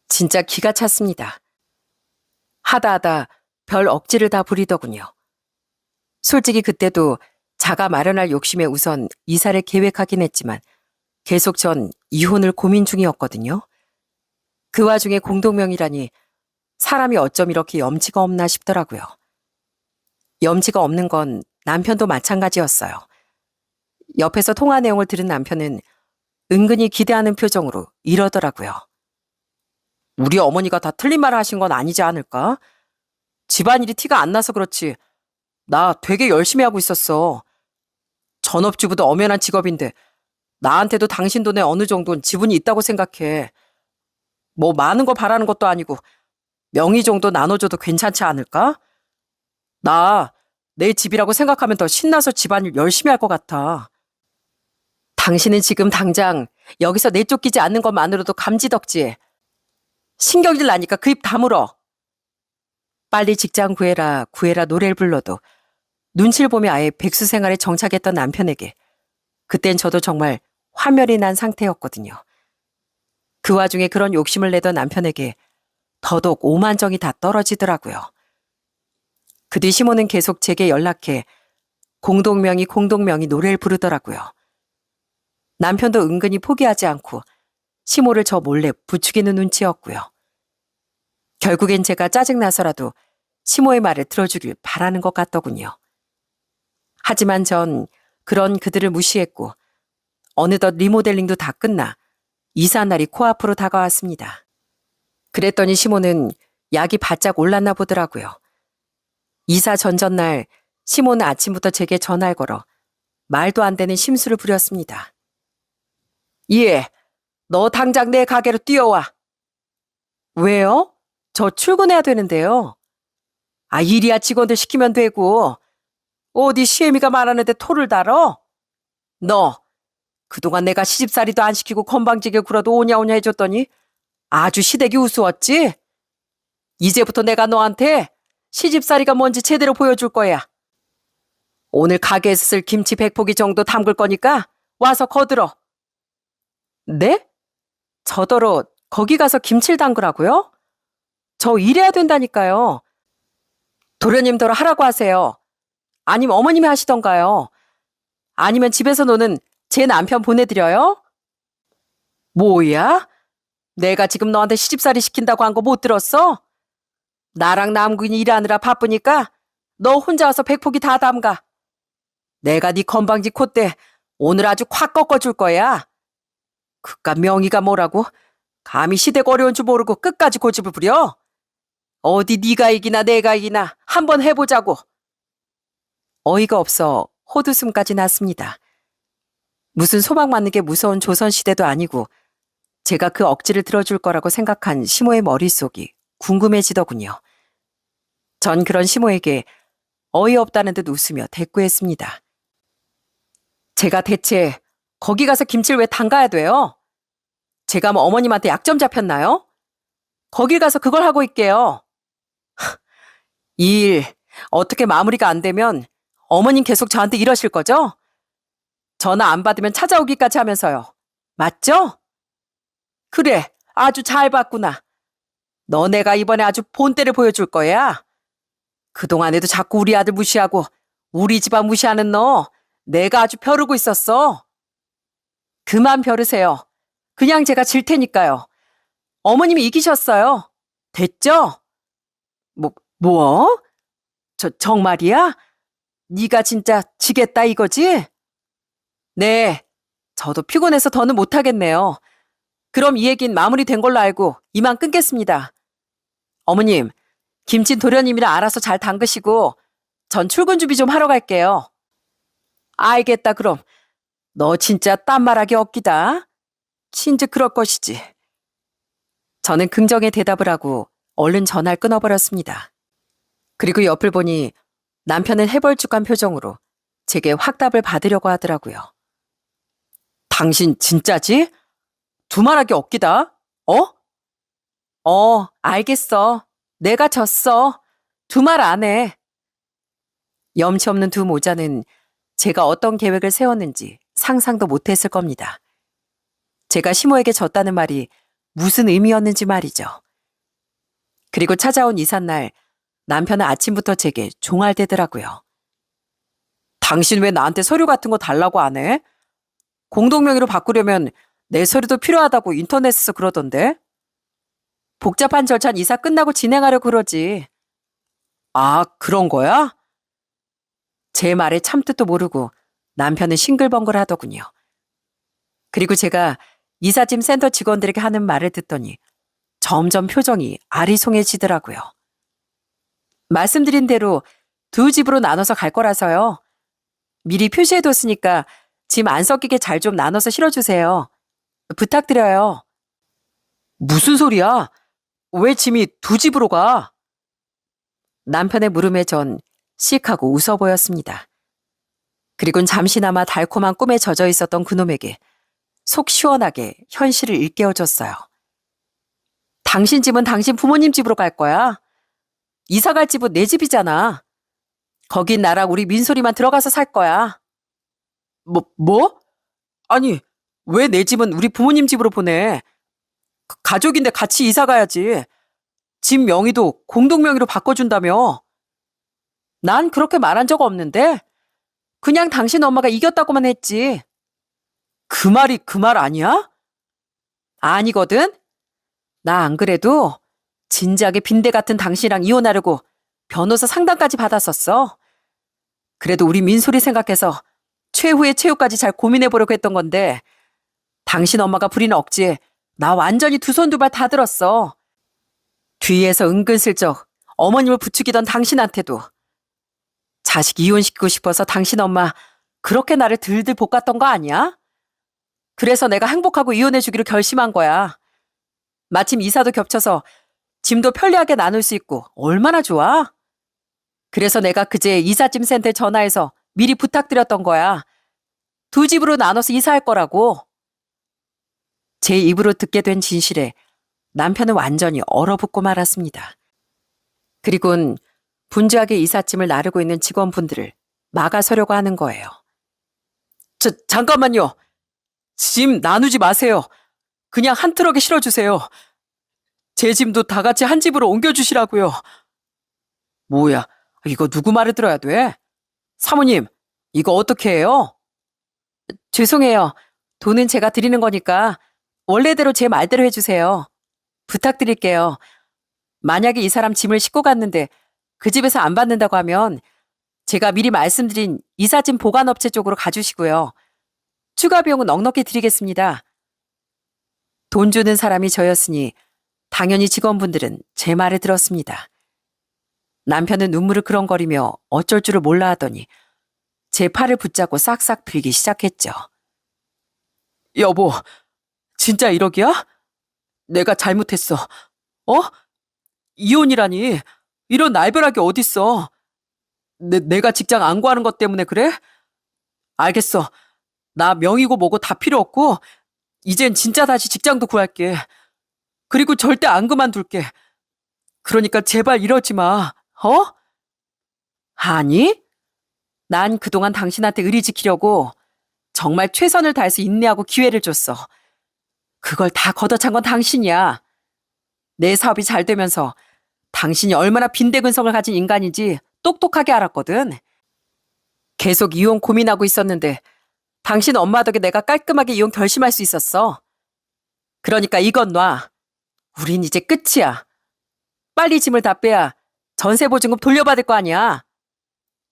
진짜 기가 찼습니다. 하다 별 억지를 다 부리더군요. 솔직히 그때도 자가 마련할 욕심에 우선 이사를 계획하긴 했지만 계속 전 이혼을 고민 중이었거든요. 그 와중에 공동명의라니 사람이 어쩜 이렇게 염치가 없나 싶더라고요. 염치가 없는 건 남편도 마찬가지였어요. 옆에서 통화 내용을 들은 남편은 은근히 기대하는 표정으로 이러더라고요. 우리 어머니가 다 틀린 말을 하신 건 아니지 않을까? 집안일이 티가 안 나서 그렇지. 나 되게 열심히 하고 있었어. 전업주부도 엄연한 직업인데 나한테도 당신 돈에 어느 정도는 지분이 있다고 생각해. 뭐 많은 거 바라는 것도 아니고 명의 정도 나눠줘도 괜찮지 않을까? 나 내 집이라고 생각하면 더 신나서 집안일 열심히 할 것 같아. 당신은 지금 당장 여기서 내쫓기지 않는 것만으로도 감지덕지해. 신경질 나니까 그 입 다물어. 빨리 직장 구해라 구해라 노래를 불러도 눈치를 보며 아예 백수 생활에 정착했던 남편에게 그땐 저도 정말 화멸이 난 상태였거든요. 그 와중에 그런 욕심을 내던 남편에게 더더욱 오만정이 다 떨어지더라고요. 그 뒤 시모는 계속 제게 연락해 공동명의 노래를 부르더라고요. 남편도 은근히 포기하지 않고 시모를 저 몰래 부추기는 눈치였고요. 결국엔 제가 짜증나서라도 시모의 말을 들어주길 바라는 것 같더군요. 하지만 전 그런 그들을 무시했고 어느덧 리모델링도 다 끝나 이사 날이 코앞으로 다가왔습니다. 그랬더니 시모는 약이 바짝 올랐나 보더라고요. 이사 전전날 시모는 아침부터 제게 전화를 걸어 말도 안 되는 심술을 부렸습니다. 예, 너 당장 내 가게로 뛰어와. 왜요? 저 출근해야 되는데요. 아, 일이야 직원들 시키면 되고 어디 시애미가 말하는데 토를 달어? 너 그동안 내가 시집살이도 안 시키고 건방지게 굴어도 오냐오냐 해줬더니 아주 시댁이 우스웠지? 이제부터 내가 너한테 시집살이가 뭔지 제대로 보여줄 거야. 오늘 가게에서 쓸 김치 100포기 정도 담글 거니까 와서 거들어. 네? 저더러 거기 가서 김치를 담그라고요? 저 일해야 된다니까요. 도련님더러 하라고 하세요. 아니면 어머님이 하시던가요. 아니면 집에서 노는 제 남편 보내드려요? 뭐야? 내가 지금 너한테 시집살이 시킨다고 한 거 못 들었어? 나랑 남군이 일하느라 바쁘니까 너 혼자 와서 100포기 다 담가. 내가 네 건방지 콧대 오늘 아주 콱 꺾어줄 거야. 그깟 명의가 뭐라고? 감히 시댁 어려운 줄 모르고 끝까지 고집을 부려? 어디 네가 이기나 내가 이기나 한번 해보자고. 어이가 없어 헛웃음까지 났습니다. 무슨 소방 맞는 게 무서운 조선시대도 아니고 제가 그 억지를 들어줄 거라고 생각한 시모의 머릿속이 궁금해지더군요. 전 그런 시모에게 어이없다는 듯 웃으며 대꾸했습니다. 제가 대체 거기 가서 김치를 왜 담가야 돼요? 제가 뭐 어머님한테 약점 잡혔나요? 거길 가서 그걸 하고 있게요. 이 일 어떻게 마무리가 안 되면 어머님 계속 저한테 이러실 거죠? 전화 안 받으면 찾아오기까지 하면서요. 맞죠? 그래, 아주 잘 봤구나. 너 내가 이번에 아주 본때를 보여줄 거야. 그동안에도 자꾸 우리 아들 무시하고 우리 집안 무시하는 너 내가 아주 벼르고 있었어. 그만 벼르세요. 그냥 제가 질 테니까요. 어머님이 이기셨어요. 됐죠? 뭐? 정말이야? 네가 진짜 지겠다 이거지? 네, 저도 피곤해서 더는 못하겠네요. 그럼 이 얘긴 마무리된 걸로 알고 이만 끊겠습니다. 어머님, 김치 도련님이랑 알아서 잘 담그시고 전 출근 준비 좀 하러 갈게요. 알겠다 그럼. 너 진짜 딴말하기 없기다. 진즉 그럴 것이지. 저는 긍정의 대답을 하고 얼른 전화를 끊어버렸습니다. 그리고 옆을 보니 남편은 해벌쭉한 표정으로 제게 확답을 받으려고 하더라고요. 당신 진짜지? 두말하기 없기다. 알겠어. 내가 졌어. 두말 안 해. 염치 없는 두 모자는 제가 어떤 계획을 세웠는지 상상도 못했을 겁니다. 제가 시모에게 졌다는 말이 무슨 의미였는지 말이죠. 그리고 찾아온 이삿날 남편은 아침부터 제게 종알대더라고요. 당신 왜 나한테 서류 같은 거 달라고 안 해? 공동명의로 바꾸려면 내 서류도 필요하다고 인터넷에서 그러던데. 복잡한 절차는 이사 끝나고 진행하려고 그러지. 아, 그런 거야? 제 말에 참뜻도 모르고 남편은 싱글벙글 하더군요. 그리고 제가 이삿짐 센터 직원들에게 하는 말을 듣더니 점점 표정이 아리송해지더라고요. 말씀드린 대로 두 집으로 나눠서 갈 거라서요. 미리 표시해뒀으니까 짐 안 섞이게 잘 좀 나눠서 실어주세요. 부탁드려요. 무슨 소리야? 왜 짐이 두 집으로 가? 남편의 물음에 전 씩 하고 웃어 보였습니다. 그리곤 잠시나마 달콤한 꿈에 젖어 있었던 그놈에게 속 시원하게 현실을 일깨워줬어요. 당신 집은 당신 부모님 집으로 갈 거야. 이사 갈 집은 내 집이잖아. 거긴 나랑 우리 민소리만 들어가서 살 거야. 뭐? 아니, 왜 내 집은 우리 부모님 집으로 보내? 가족인데 같이 이사 가야지. 집 명의도 공동 명의로 바꿔준다며. 난 그렇게 말한 적 없는데 그냥 당신 엄마가 이겼다고만 했지. 그 말이 그 말 아니야? 아니거든. 나 안 그래도 진작에 빈대 같은 당신이랑 이혼하려고 변호사 상담까지 받았었어. 그래도 우리 민소리 생각해서 최후의 최후까지 잘 고민해보려고 했던 건데 당신 엄마가 부리는 억지에 나 완전히 두 손 두 발 다 들었어. 뒤에서 은근슬쩍 어머님을 부추기던 당신한테도. 자식 이혼시키고 싶어서 당신 엄마 그렇게 나를 들들 볶았던 거 아니야? 그래서 내가 행복하고 이혼해주기로 결심한 거야. 마침 이사도 겹쳐서 짐도 편리하게 나눌 수 있고 얼마나 좋아? 그래서 내가 그제 이삿짐 센터에 전화해서 미리 부탁드렸던 거야. 두 집으로 나눠서 이사할 거라고. 제 입으로 듣게 된 진실에 남편은 완전히 얼어붙고 말았습니다. 그리곤 분주하게 이삿짐을 나르고 있는 직원분들을 막아서려고 하는 거예요. 잠깐만요. 짐 나누지 마세요. 그냥 한 트럭에 실어주세요. 제 짐도 다 같이 한 집으로 옮겨주시라고요. 뭐야, 이거 누구 말을 들어야 돼? 사모님, 이거 어떻게 해요? 죄송해요. 돈은 제가 드리는 거니까 원래대로 제 말대로 해주세요. 부탁드릴게요. 만약에 이 사람 짐을 싣고 갔는데 그 집에서 안 받는다고 하면 제가 미리 말씀드린 이삿짐 보관업체 쪽으로 가주시고요. 추가 비용은 넉넉히 드리겠습니다. 돈 주는 사람이 저였으니 당연히 직원분들은 제 말을 들었습니다. 남편은 눈물을 그렁거리며 어쩔 줄을 몰라 하더니 제 팔을 붙잡고 싹싹 빌기 시작했죠. 여보, 진짜 1억이야? 내가 잘못했어. 이혼이라니. 이런 날벼락이 어딨어. 내가 직장 안 구하는 것 때문에 그래? 알겠어. 나 명의고 뭐고 다 필요 없고 이젠 진짜 다시 직장도 구할게. 그리고 절대 안 그만둘게. 그러니까 제발 이러지 마. 아니? 난 그동안 당신한테 의리 지키려고 정말 최선을 다해서 인내하고 기회를 줬어. 그걸 다 걷어찬 건 당신이야. 내 사업이 잘 되면서 당신이 얼마나 빈대근성을 가진 인간인지 똑똑하게 알았거든. 계속 이혼 고민하고 있었는데 당신 엄마 덕에 내가 깔끔하게 이혼 결심할 수 있었어. 그러니까 이건 놔. 우린 이제 끝이야. 빨리 짐을 다 빼야 전세보증금 돌려받을 거 아니야.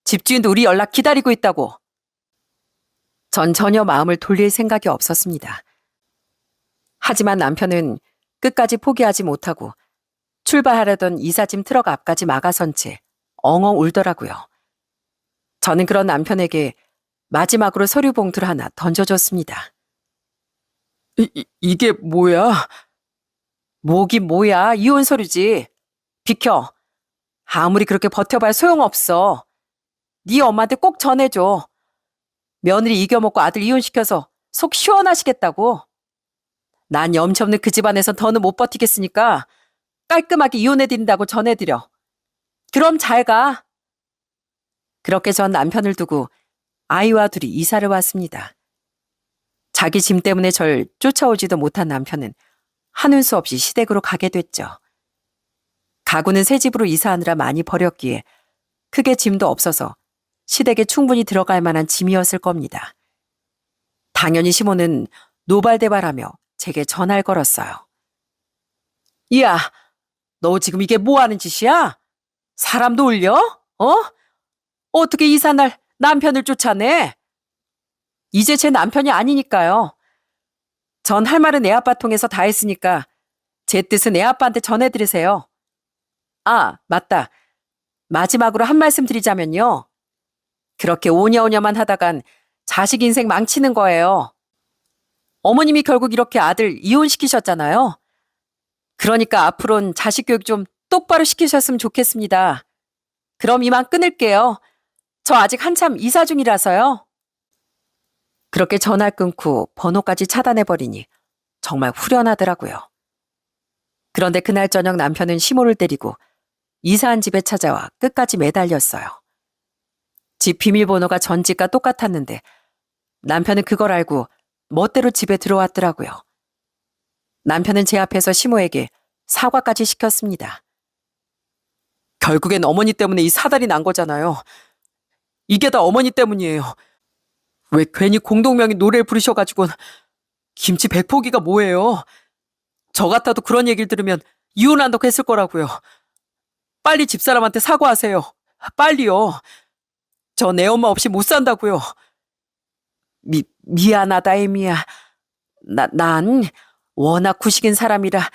집주인도 우리 연락 기다리고 있다고. 전 전혀 마음을 돌릴 생각이 없었습니다. 하지만 남편은 끝까지 포기하지 못하고 출발하려던 이삿짐 트럭 앞까지 막아선 채 엉엉 울더라고요. 저는 그런 남편에게 마지막으로 서류 봉투를 하나 던져줬습니다. 이게 뭐야? 뭐긴 뭐야, 이혼 서류지. 비켜. 아무리 그렇게 버텨봐야 소용없어. 네 엄마한테 꼭 전해줘. 며느리 이겨먹고 아들 이혼시켜서 속 시원하시겠다고. 난 염치 없는 그 집안에선 더는 못 버티겠으니까 깔끔하게 이혼해드린다고 전해드려. 그럼 잘 가. 그렇게 전 남편을 두고 아이와 둘이 이사를 왔습니다. 자기 짐 때문에 절 쫓아오지도 못한 남편은 하는 수 없이 시댁으로 가게 됐죠. 가구는 새 집으로 이사하느라 많이 버렸기에 크게 짐도 없어서 시댁에 충분히 들어갈 만한 짐이었을 겁니다. 당연히 시모는 노발대발하며 제게 전화를 걸었어요. 야, 너 지금 이게 뭐 하는 짓이야? 사람 놀려? 어떻게 이삿날 남편을 쫓아내? 이제 제 남편이 아니니까요. 전 할 말은 애 아빠 통해서 다 했으니까 제 뜻은 애 아빠한테 전해드리세요. 아, 맞다. 마지막으로 한 말씀 드리자면요. 그렇게 오냐오냐만 하다간 자식 인생 망치는 거예요. 어머님이 결국 이렇게 아들 이혼시키셨잖아요. 그러니까 앞으로는 자식 교육 좀 똑바로 시키셨으면 좋겠습니다. 그럼 이만 끊을게요. 저 아직 한참 이사 중이라서요. 그렇게 전화를 끊고 번호까지 차단해버리니 정말 후련하더라고요. 그런데 그날 저녁 남편은 시모를 때리고 이사한 집에 찾아와 끝까지 매달렸어요. 집 비밀번호가 전 집과 똑같았는데 남편은 그걸 알고 멋대로 집에 들어왔더라고요. 남편은 제 앞에서 시모에게 사과까지 시켰습니다. 결국엔 어머니 때문에 이 사달이 난 거잖아요. 이게 다 어머니 때문이에요. 왜 괜히 공동명의 노래를 부르셔가지고 김치 100포기가 뭐예요? 저 같아도 그런 얘기를 들으면 이혼한다고 했을 거라고요. 빨리 집사람한테 사과하세요. 빨리요. 저 내 엄마 없이 못 산다고요. 미안하다, 에미야. 난 워낙 구식인 사람이라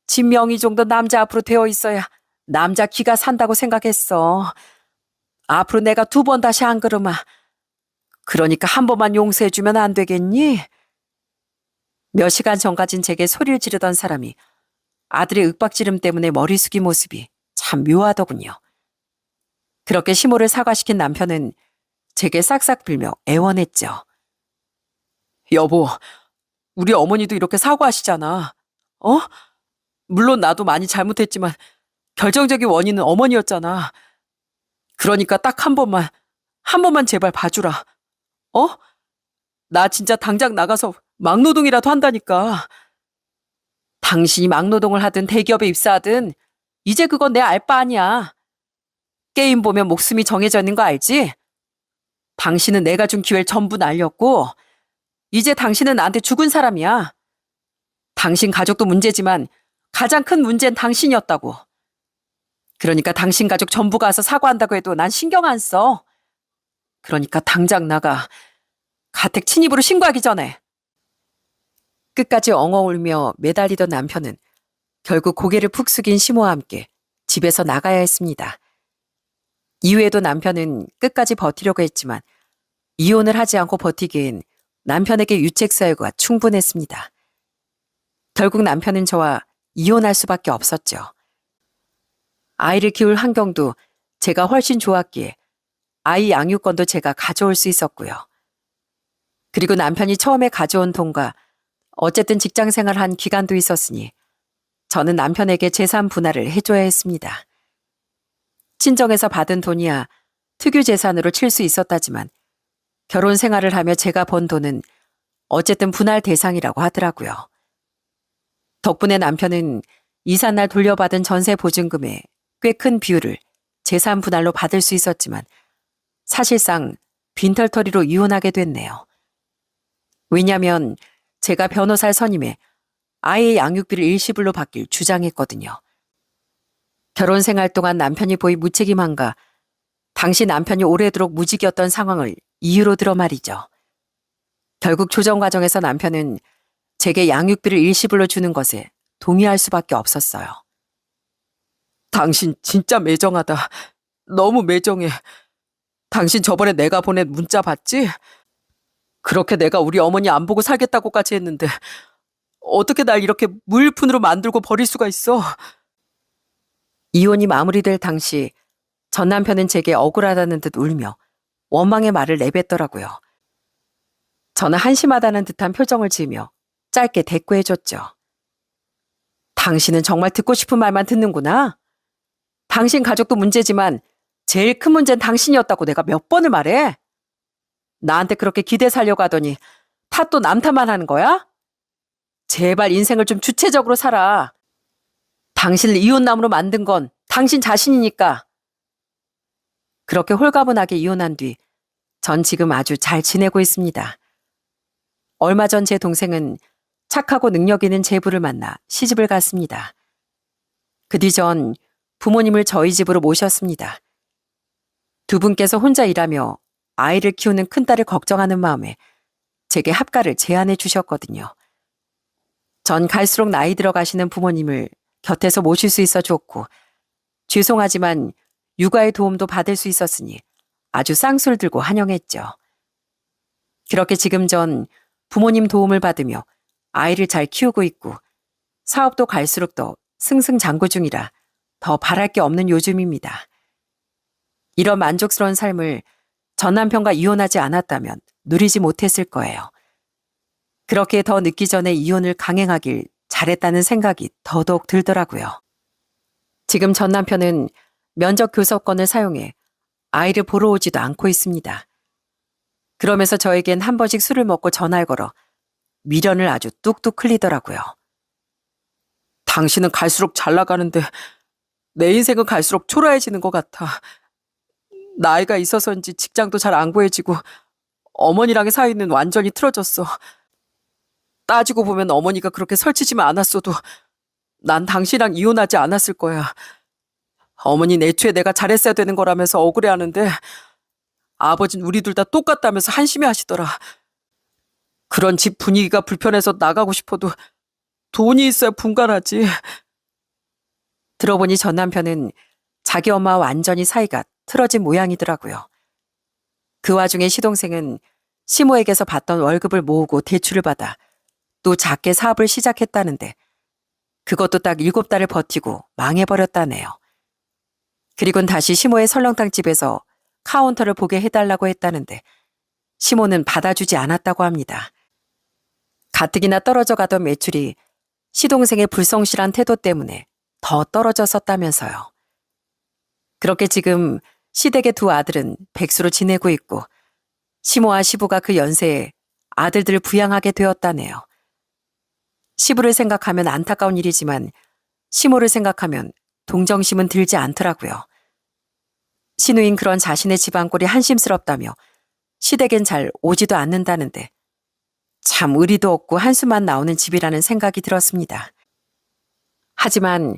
집 명의 정도 남자 앞으로 되어 있어야 남자 기가 산다고 생각했어. 앞으로 내가 2번 다시 안 그러마. 그러니까 한 번만 용서해주면 안 되겠니? 몇 시간 전까진 제게 소리를 지르던 사람이 아들의 윽박지름 때문에 머리 숙인 모습이 참 묘하더군요. 그렇게 시모를 사과시킨 남편은 제게 싹싹 빌며 애원했죠. 여보, 우리 어머니도 이렇게 사과하시잖아. 물론 나도 많이 잘못했지만 결정적인 원인은 어머니였잖아. 그러니까 딱 한 번만 제발 봐주라. 나 진짜 당장 나가서 막노동이라도 한다니까. 당신이 막노동을 하든 대기업에 입사하든 이제 그건 내 알 바 아니야. 게임 보면 목숨이 정해져 있는 거 알지? 당신은 내가 준 기회를 전부 날렸고 이제 당신은 나한테 죽은 사람이야. 당신 가족도 문제지만 가장 큰 문제는 당신이었다고. 그러니까 당신 가족 전부가 와서 사과한다고 해도 난 신경 안 써. 그러니까 당장 나가. 가택 침입으로 신고하기 전에. 끝까지 엉엉 울며 매달리던 남편은 결국 고개를 푹 숙인 시모와 함께 집에서 나가야 했습니다. 이후에도 남편은 끝까지 버티려고 했지만 이혼을 하지 않고 버티기엔 남편에게 유책 사유가 충분했습니다. 결국 남편은 저와 이혼할 수밖에 없었죠. 아이를 키울 환경도 제가 훨씬 좋았기에 아이 양육권도 제가 가져올 수 있었고요. 그리고 남편이 처음에 가져온 돈과 어쨌든 직장 생활한 기간도 있었으니 저는 남편에게 재산 분할을 해줘야 했습니다. 친정에서 받은 돈이야 특유 재산으로 칠 수 있었다지만 결혼 생활을 하며 제가 번 돈은 어쨌든 분할 대상이라고 하더라고요. 덕분에 남편은 이삿날 돌려받은 전세 보증금의 꽤 큰 비율을 재산 분할로 받을 수 있었지만 사실상 빈털터리로 이혼하게 됐네요. 왜냐하면 제가 변호사를 선임해 아이의 양육비를 일시불로 받길 주장했거든요. 결혼 생활 동안 남편이 보인 무책임함과 당시 남편이 오래도록 무직이었던 상황을 이유로 들어 말이죠. 결국 조정 과정에서 남편은 제게 양육비를 일시불로 주는 것에 동의할 수밖에 없었어요. 당신 진짜 매정하다. 너무 매정해. 당신 저번에 내가 보낸 문자 봤지? 그렇게 내가 우리 어머니 안 보고 살겠다고까지 했는데 어떻게 날 이렇게 무일푼으로 만들고 버릴 수가 있어? 이혼이 마무리될 당시 전 남편은 제게 억울하다는 듯 울며 원망의 말을 내뱉더라고요. 저는 한심하다는 듯한 표정을 지으며 짧게 대꾸해줬죠. 당신은 정말 듣고 싶은 말만 듣는구나. 당신 가족도 문제지만 제일 큰 문제는 당신이었다고 내가 몇 번을 말해? 나한테 그렇게 기대 살려고 하더니 탓도 남 탓만 하는 거야? 제발 인생을 좀 주체적으로 살아. 당신을 이혼남으로 만든 건 당신 자신이니까. 그렇게 홀가분하게 이혼한 뒤 전 지금 아주 잘 지내고 있습니다. 얼마 전 제 동생은 착하고 능력 있는 제부를 만나 시집을 갔습니다. 그 뒤 전 부모님을 저희 집으로 모셨습니다. 두 분께서 혼자 일하며 아이를 키우는 큰딸을 걱정하는 마음에 제게 합가를 제안해 주셨거든요. 전 갈수록 나이 들어가시는 부모님을 곁에서 모실 수 있어 좋고, 죄송하지만 육아의 도움도 받을 수 있었으니 아주 쌍술 들고 환영했죠. 그렇게 지금 전 부모님 도움을 받으며 아이를 잘 키우고 있고, 사업도 갈수록 더 승승장구 중이라 더 바랄 게 없는 요즘입니다. 이런 만족스러운 삶을 전 남편과 이혼하지 않았다면 누리지 못했을 거예요. 그렇게 더 늦기 전에 이혼을 강행하길 잘했다는 생각이 더더욱 들더라고요. 지금 전 남편은 면접 교섭권을 사용해 아이를 보러 오지도 않고 있습니다. 그러면서 저에겐 한 번씩 술을 먹고 전화를 걸어 미련을 아주 뚝뚝 흘리더라고요. 당신은 갈수록 잘 나가는데 내 인생은 갈수록 초라해지는 것 같아. 나이가 있어서인지 직장도 잘 안 구해지고 어머니랑의 사이는 완전히 틀어졌어. 따지고 보면 어머니가 그렇게 설치지만 않았어도 난 당신이랑 이혼하지 않았을 거야. 어머니는 애초에 내가 잘했어야 되는 거라면서 억울해하는데 아버진 우리 둘 다 똑같다면서 한심해 하시더라. 그런 집 분위기가 불편해서 나가고 싶어도 돈이 있어야 분간하지. 들어보니 전 남편은 자기 엄마와 완전히 사이가 틀어진 모양이더라고요. 그 와중에 시동생은 시모에게서 받던 월급을 모으고 대출을 받아 또 작게 사업을 시작했다는데 그것도 딱 7달을 버티고 망해버렸다네요. 그리고는 다시 시모의 설렁탕 집에서 카운터를 보게 해달라고 했다는데 시모는 받아주지 않았다고 합니다. 가뜩이나 떨어져 가던 매출이 시동생의 불성실한 태도 때문에 더 떨어졌었다면서요. 그렇게 지금 시댁의 두 아들은 백수로 지내고 있고 시모와 시부가 그 연세에 아들들을 부양하게 되었다네요. 시부를 생각하면 안타까운 일이지만 시모를 생각하면 동정심은 들지 않더라고요. 시누인 그런 자신의 집안꼴이 한심스럽다며 시댁엔 잘 오지도 않는다는데 참 의리도 없고 한숨만 나오는 집이라는 생각이 들었습니다. 하지만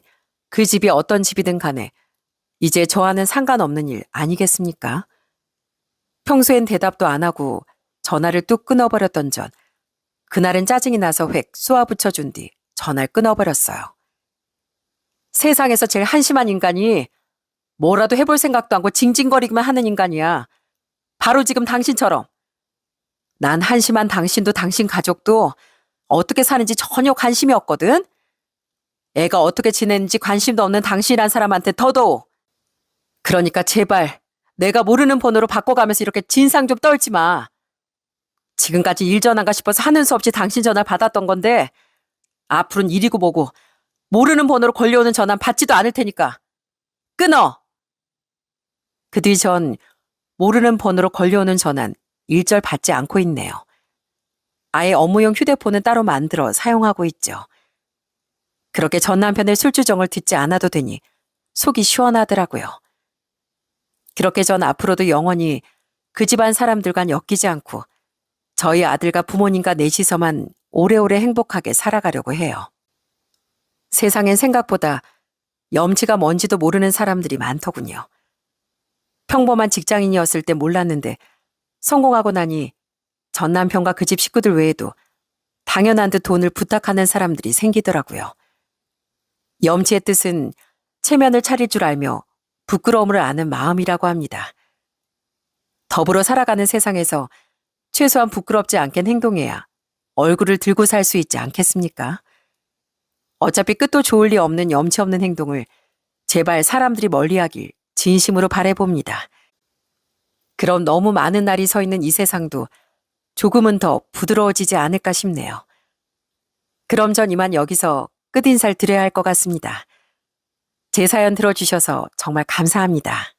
그 집이 어떤 집이든 간에 이제 저와는 상관없는 일 아니겠습니까? 평소엔 대답도 안 하고 전화를 뚝 끊어버렸던 전 그날은 짜증이 나서 획 쏘아붙여준 뒤 전화를 끊어버렸어요. 세상에서 제일 한심한 인간이 뭐라도 해볼 생각도 않고 징징거리기만 하는 인간이야. 바로 지금 당신처럼. 난 한심한 당신도 당신 가족도 어떻게 사는지 전혀 관심이 없거든. 애가 어떻게 지내는지 관심도 없는 당신이란 사람한테 더더욱. 그러니까 제발 내가 모르는 번호로 바꿔가면서 이렇게 진상 좀 떨지 마. 지금까지 일 전화인가 싶어서 하는 수 없이 당신 전화를 받았던 건데 앞으로는 일이고 뭐고 모르는 번호로 걸려오는 전화는 받지도 않을 테니까 끊어. 그 뒤 전 모르는 번호로 걸려오는 전화는 일절 받지 않고 있네요. 아예 업무용 휴대폰은 따로 만들어 사용하고 있죠. 그렇게 전 남편의 술주정을 듣지 않아도 되니 속이 시원하더라고요. 그렇게 전 앞으로도 영원히 그 집안 사람들과 엮이지 않고 저희 아들과 부모님과 넷이서만 오래오래 행복하게 살아가려고 해요. 세상엔 생각보다 염치가 뭔지도 모르는 사람들이 많더군요. 평범한 직장인이었을 때 몰랐는데 성공하고 나니 전 남편과 그 집 식구들 외에도 당연한 듯 돈을 부탁하는 사람들이 생기더라고요. 염치의 뜻은 체면을 차릴 줄 알며 부끄러움을 아는 마음이라고 합니다. 더불어 살아가는 세상에서 최소한 부끄럽지 않게 행동해야 얼굴을 들고 살 수 있지 않겠습니까? 어차피 끝도 좋을 리 없는 염치 없는 행동을 제발 사람들이 멀리하길 진심으로 바라봅니다. 그럼 너무 많은 날이 서 있는 이 세상도 조금은 더 부드러워지지 않을까 싶네요. 그럼 전 이만 여기서 끝인사를 드려야 할 것 같습니다. 제 사연 들어주셔서 정말 감사합니다.